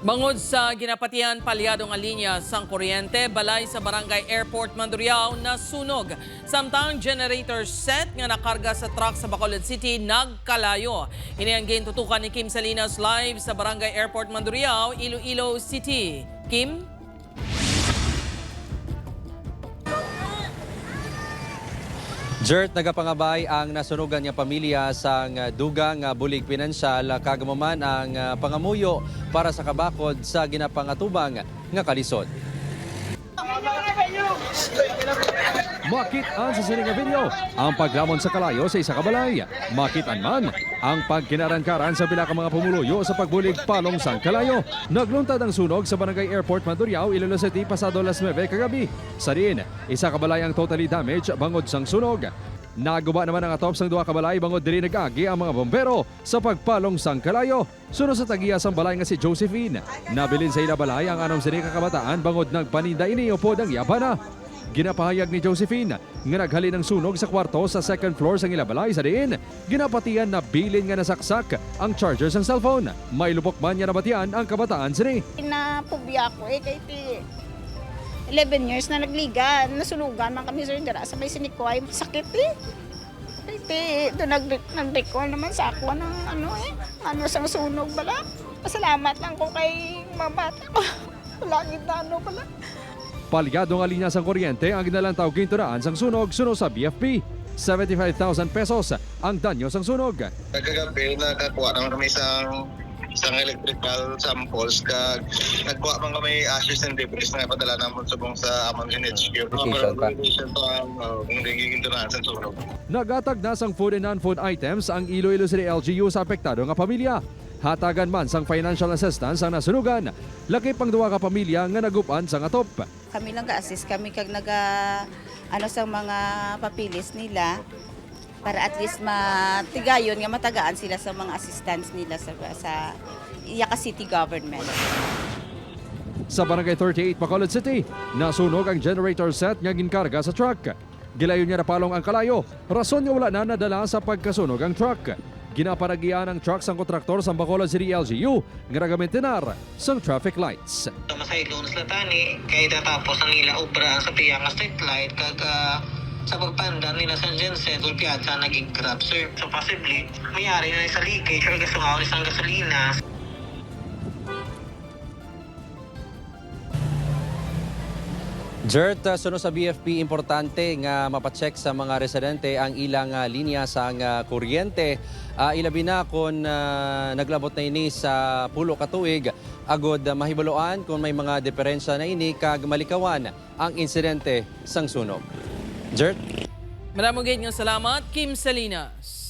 Bangod sa ginapatian palyado nga linya sang kuryente, balay sa Barangay Airport Mandurriao na sunog. Samtang generator set nga nakarga sa truck sa Bacolod City nagkalayo. Inianggin tutukan ni Kim Salinas live sa Barangay Airport Mandurriao, Iloilo City. Kim? Jert, nagapangabay ang nasunugan nga pamilya sa dugang bulig pinansyal kagamaman ang pangamuyo para sa kabakod sa ginapangatubang nga kalisod. Makitaan sa sining video ang paglamon sa kalayo sa isa ka balay. Makitaan man ang pagkinarangkaran sa pila ka mga pumuluyo sa pagbulig palong sang kalayo. Nagluntad ang sunog sa Barangay Airport Mandurriao, Iloilo City pasado las 9 kagabi. Sa rin, isa ka balay ang totally damaged bangod sang sunog. Naguba naman ang atop sang duha ka balay bangod diri nag-agi ang mga bombero sa pagpalong sang kalayo. Sunod sa tagiya sang balay nga si Josephine. Nabilin sa ila balay ang anom sini ka kabataan bangod nagpaninda ini upod ang yabana. Ginapahayag ni Josephine nga naghali ng sunog sa kwarto sa second floor sa ilabalay sa diin. Ginapatian na bilin nga nasaksak ang charger sang cellphone. May lupok man nga nabatian ang kabataan sini. Napubya ko kay ti 11 years na nagliga, nasunugan man kami sir dira sa may sinikoy. Sakit Kay ti do nag-recall naman sa ako ng ano sang sunog bala. Pasalamat lang ko kay mamata ko. Lagi na pala. Palyado nga linya sang kuryente ang ginalantaw ginturaan sang sunog suno sa BFP. 75,000 pesos ang danyo sang sunog. Kagabi nakakuha naman kami isang electrical samples kag nagkuha man kami ashes and debris nga padala namon subong sa among NHQ. Kung gigintunan sa sunog. Nagatag na sang food and non-food items ang Iloilo City LGU sa apektado nga pamilya. Hatagan man sang financial assistance ang nasunugan. Laki pang duwa ka pamilya nga nagupan sang atop. Kami lang ga-assist kami kag sa mga papilis nila para at least matigayon nga matagaan sila sa mga assistance nila sa Iyaka City Government. Sa Barangay 38 Bacolod City, nasunog ang generator set nga ginkarga sa truck. Gilayon niya napalong ang kalayo. Rason nga wala na nadala sa pagkasunog ang truck. Ginaparagian ang truck sang kontraktor sa Bacolod City LGU nga nagamentenar sang traffic lights. Masay doon sa tani kay datapos ang nila obra sa tiyang street light kag sa pagpanda nila sa genset ul piazza naging grab sir. So possibly mayari na sa leakage or gasungaw isang gasolina. Jert, sunod sa BFP, importante nga mapacheck sa mga residente ang ilang linya sa kuryente. Ilabi na kung naglabot na ini sa pulo ka tuig, agod mahibaloan kung may mga diferensya na ini kag malikawan ang insidente sang sunog. Jert? Maraming nga salamat, Kim Salinas.